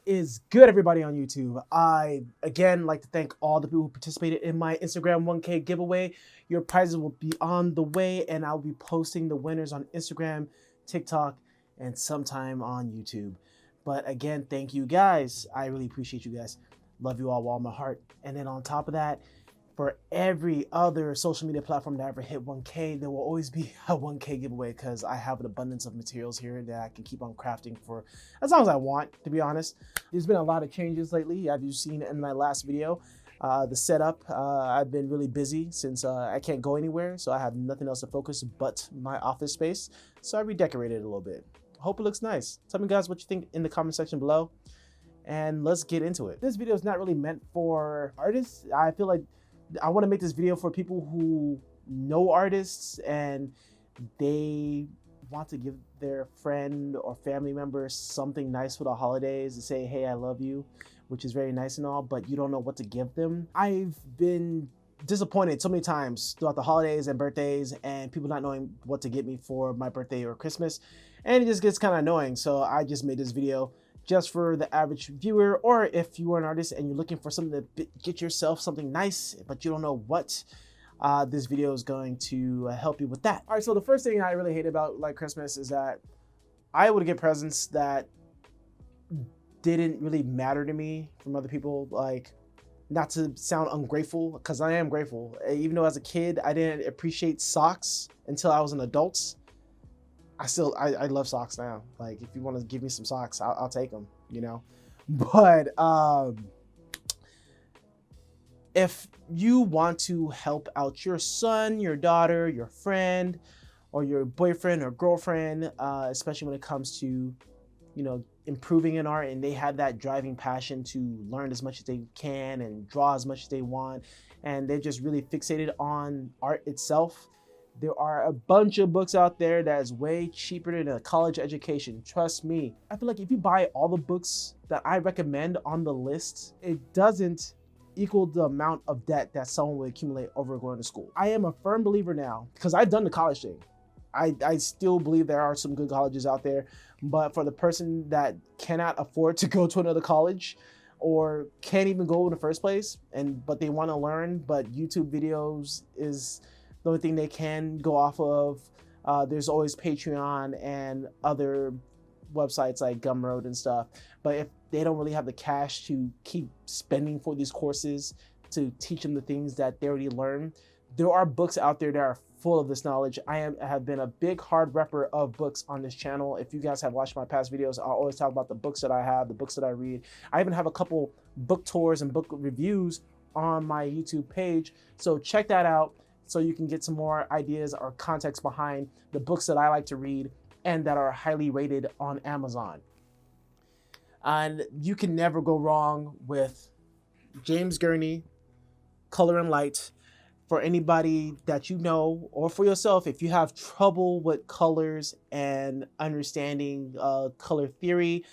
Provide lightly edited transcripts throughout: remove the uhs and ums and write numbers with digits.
is good, everybody on YouTube? I again like to thank all the people who participated in my Instagram 1K giveaway. Your prizes will be on the way, and I'll be posting the winners on Instagram, TikTok, and sometime on YouTube. But again, thank you guys. I really appreciate you guys. Love you all with all my heart. And then on top of that, for every other social media platform that ever hit 1K, there will always be a 1K giveaway because I have an abundance of materials here that I can keep on crafting for as long as I want, to be honest. There's been a lot of changes lately, as you've seen in my last video. The setup, I've been really busy since I can't go anywhere, so I have nothing else to focus but my office space. So I redecorated it a little bit. Hope it looks nice. Tell me guys what you think in the comment section below, and let's get into it. This video is not really meant for artists. I feel like I want to make this video for people who know artists and they want to give their friend or family member something nice for the holidays to say, hey, I love you, which is very nice and all, but you don't know what to give them. I've been disappointed so many times throughout the holidays and birthdays and people not knowing what to get me for my birthday or Christmas, and it just gets kind of annoying. So I just made this video just for the average viewer, or if you are an artist and you're looking for something to get yourself something nice, but you don't know what, this video is going to help you with that. All right, so the first thing I really hate about like Christmas is that I would get presents that didn't really matter to me from other people. Like, not to sound ungrateful, because I am grateful. Even though as a kid, I didn't appreciate socks until I was an adult. I love socks now. Like, if you want to give me some socks, I'll take them, you know. But if you want to help out your son, your daughter, your friend, or your boyfriend or girlfriend, especially when it comes to, you know, improving in art, and they have that driving passion to learn as much as they can and draw as much as they want, and they're just really fixated on art itself, there are a bunch of books out there that is way cheaper than a college education. Trust me. I feel like if you buy all the books that I recommend on the list, it doesn't equal the amount of debt that someone would accumulate over going to school. I am a firm believer now, because I've done the college thing. I still believe there are some good colleges out there, but for the person that cannot afford to go to another college or can't even go in the first place, but they want to learn, but YouTube videos is the only thing they can go off of. There's always Patreon and other websites like Gumroad and stuff. But if they don't really have the cash to keep spending for these courses to teach them the things that they already learned, there are books out there that are full of this knowledge. I have been a big hard repper of books on this channel. If you guys have watched my past videos, I'll always talk about the books that I have, the books that I read. I even have a couple book tours and book reviews on my YouTube page. So check that out, so you can get some more ideas or context behind the books that I like to read and that are highly rated on Amazon. And you can never go wrong with James Gurney, Color and Light. For anybody that you know, or for yourself, if you have trouble with colors and understanding color theory,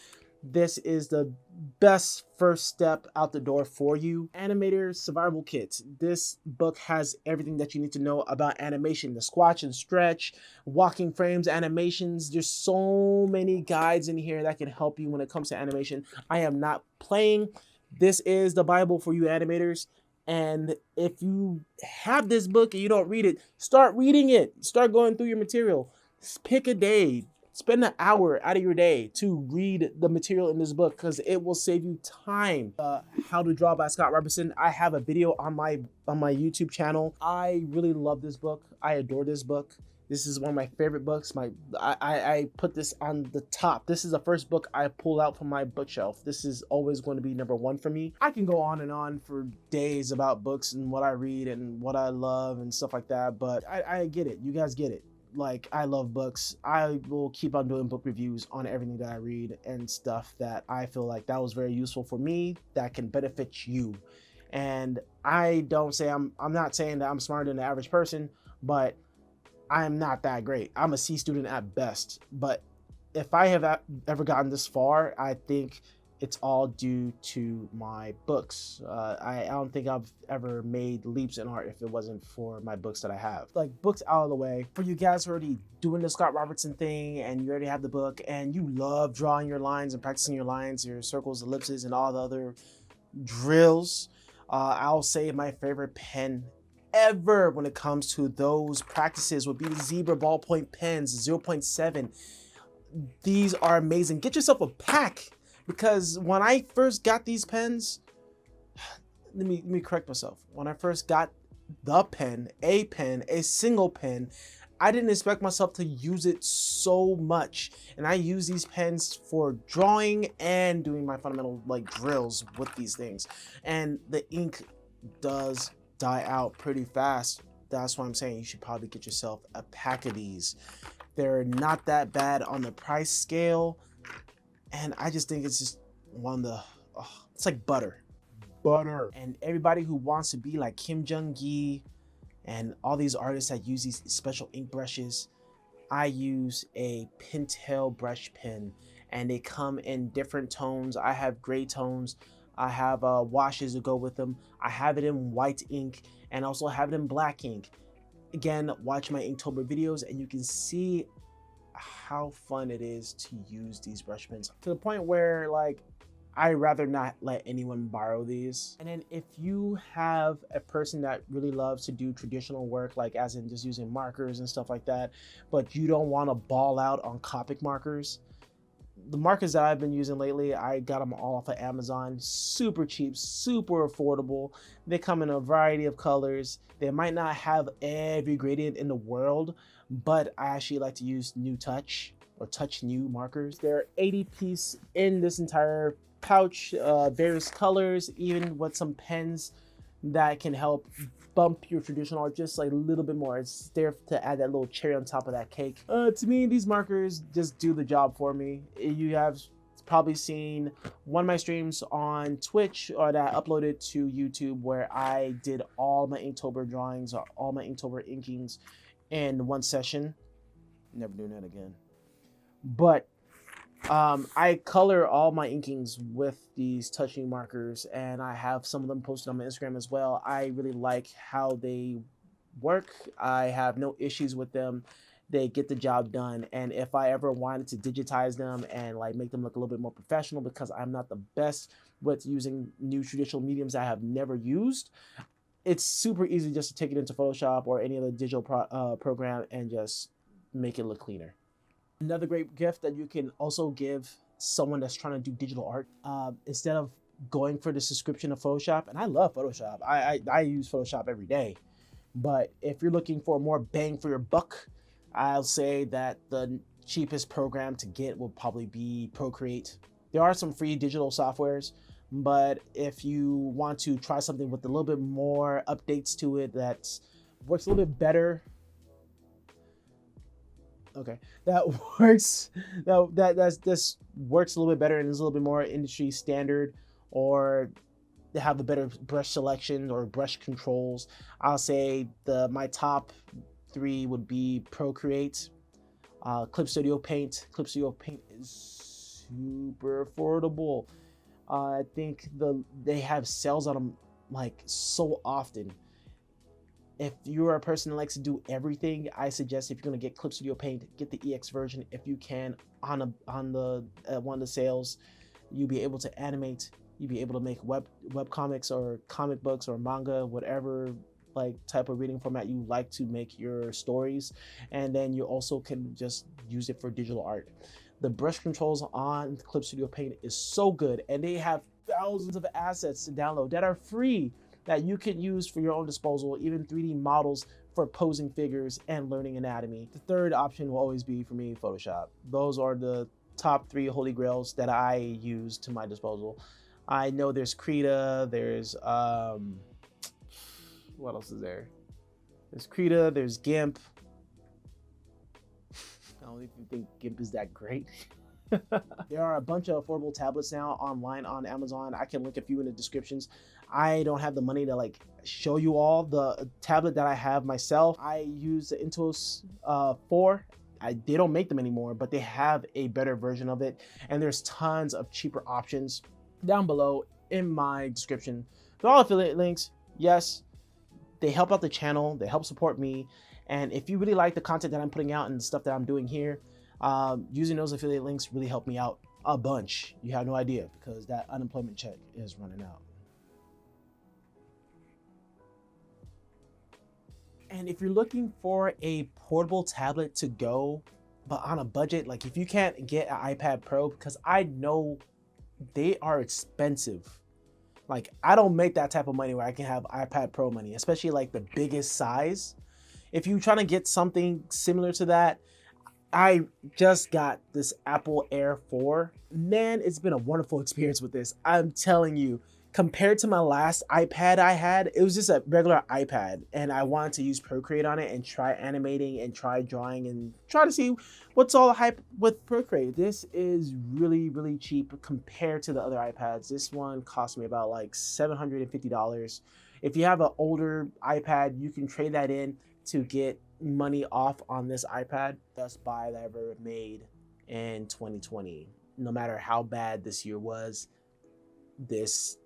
this is the best first step out the door for you. Animator Survival Kit. This book has everything that you need to know about animation, the squash and stretch, walking frames, animations. There's so many guides in here that can help you when it comes to animation. I am not playing. This is the Bible for you animators. And if you have this book and you don't read it, start reading it. Start going through your material. Pick a day. Spend an hour out of your day to read the material in this book, because it will save you time. How to Draw by Scott Robertson. I have a video on my YouTube channel. I really love this book. I adore this book. This is one of my favorite books. I put this on the top. This is the first book I pulled out from my bookshelf. This is always going to be #1 for me. I can go on and on for days about books and what I read and what I love and stuff like that, but I get it. You guys get it. Like, I love books. I will keep on doing book reviews on everything that I read and stuff that I feel like that was very useful for me that can benefit you. And I don't say I'm not saying that I'm smarter than the average person, but I'm not that great. I'm a C student at best. But if I have ever gotten this far, I think it's all due to my books. I don't think I've ever made leaps in art if it wasn't for my books that I have. Like, books out of the way. For you guys who are already doing the Scott Robertson thing and you already have the book and you love drawing your lines and practicing your lines, your circles, ellipses, and all the other drills, I'll say my favorite pen ever when it comes to those practices would be the Zebra ballpoint pens, 0.7. These are amazing. Get yourself a pack, because when I first got these pens, let me correct myself. When I first got the pen, a single pen, I didn't expect myself to use it so much. And I use these pens for drawing and doing my fundamental like drills with these things. And the ink does die out pretty fast. That's why I'm saying you should probably get yourself a pack of these. They're not that bad on the price scale, and I just think it's just one of the, it's like butter. And everybody who wants to be like Kim Jung-gi and all these artists that use these special ink brushes, I use a Pentel brush pen, and they come in different tones. I have gray tones, I have washes to go with them, I have it in white ink, and also have it in black ink. Again, watch my Inktober videos and you can see how fun it is to use these brush pens, to the point where like I'd rather not let anyone borrow these. And then if you have a person that really loves to do traditional work, like as in just using markers and stuff like that, but you don't want to ball out on Copic markers, the markers that I've been using lately, I got them all off of Amazon. Super cheap, super affordable. They come in a variety of colors. They might not have every gradient in the world, but I actually like to use New Touch or Touch New markers. There are 80 pieces in this entire pouch, various colors, even with some pens that can help bump your traditional art just like a little bit more. It's there to add that little cherry on top of that cake. To me, these markers just do the job for me. You have probably seen one of my streams on Twitch or that I uploaded to YouTube where I did all my Inktober drawings or all my Inktober inkings in one session. Never doing that again. But I color all my inkings with these touching markers, and I have some of them posted on my Instagram as well. I really like how they work. I have no issues with them. They get the job done. And if I ever wanted to digitize them and like make them look a little bit more professional, because I'm not the best with using new traditional mediums I have never used, it's super easy just to take it into Photoshop or any other digital program and just make it look cleaner. Another great gift that you can also give someone that's trying to do digital art, instead of going for the subscription of Photoshop, and I love Photoshop. I use Photoshop every day. But if you're looking for more bang for your buck, I'll say that the cheapest program to get will probably be Procreate. There are some free digital softwares, but if you want to try something with a little bit more updates to it that works a little bit better, that works a little bit better and is a little bit more industry standard, or they have a better brush selection or brush controls, I'll say my top 3 would be Procreate, Clip Studio Paint. Clip Studio Paint is super affordable. I think they have sales on them like so often. If you're a person that likes to do everything, I suggest if you're going to get Clip Studio Paint, get the EX version if you can. On the one of the sales, you'll be able to animate. You'll be able to make web comics or comic books or manga, whatever like type of reading format you like to make your stories. And then you also can just use it for digital art. The brush controls on Clip Studio Paint is so good, and they have thousands of assets to download that are free, that you can use for your own disposal, even 3D models for posing figures and learning anatomy. The third option will always be, for me, Photoshop. Those are the top 3 holy grails that I use to my disposal. I know there's Krita, there's, what else is there? There's Krita, there's GIMP. I don't even think GIMP is that great. There are a bunch of affordable tablets now online on Amazon. I can link a few in the descriptions. I don't have the money to like show you all. The tablet that I have myself, I use the Intuos 4 They don't make them anymore, but they have a better version of it. And there's tons of cheaper options down below in my description. They're all affiliate links. Yes, they help out the channel. They help support me. And if you really like the content that I'm putting out and the stuff that I'm doing here, using those affiliate links really help me out a bunch. You have no idea, because that unemployment check is running out. And if you're looking for a portable tablet to go, but on a budget, like if you can't get an iPad Pro, because I know they are expensive. Like I don't make that type of money where I can have iPad Pro money, especially like the biggest size. If you're trying to get something similar to that, I just got this Apple Air 4. Man, it's been a wonderful experience with this. I'm telling you, compared to my last iPad I had, it was just a regular iPad, and I wanted to use Procreate on it and try animating and try drawing and try to see what's all the hype with Procreate. This is really, really cheap compared to the other iPads. This one cost me about like $750. If you have an older iPad, you can trade that in to get money off on this iPad. Best buy that I ever made in 2020. No matter how bad this year was, this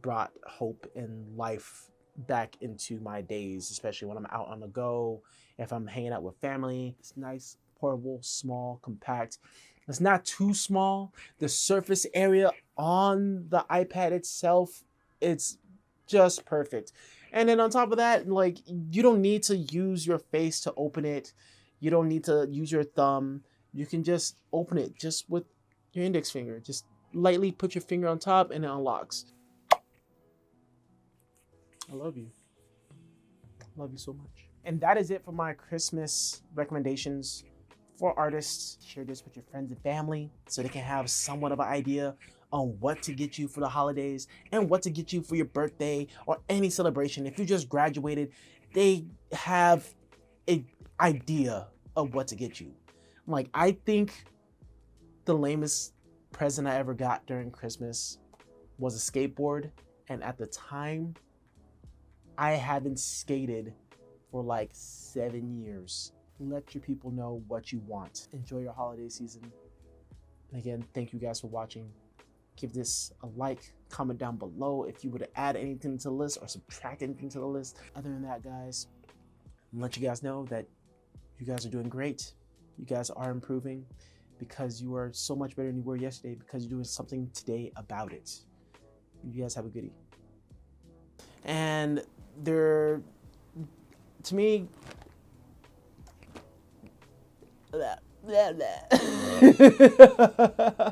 brought hope and life back into my days, especially when I'm out on the go, if I'm hanging out with family. It's nice, portable, small, compact. It's not too small. The surface area on the iPad itself, it's just perfect. And then on top of that, like, you don't need to use your face to open it. You don't need to use your thumb. You can just open it just with your index finger. Just lightly put your finger on top and it unlocks. I love you. Love you so much. And that is it for my Christmas recommendations for artists. Share this with your friends and family so they can have somewhat of an idea on what to get you for the holidays and what to get you for your birthday or any celebration. If you just graduated, they have an idea of what to get you. Like, I think the lamest present I ever got during Christmas was a skateboard. And at the time, I haven't skated for like 7 years. Let your people know what you want. Enjoy your holiday season. And again, thank you guys for watching. Give this a like, comment down below if you were to add anything to the list or subtract anything to the list. Other than that, guys, I'll let you guys know that you guys are doing great. You guys are improving because you are so much better than you were yesterday, because you're doing something today about it. You guys have a goodie. And to me, blah, blah, blah.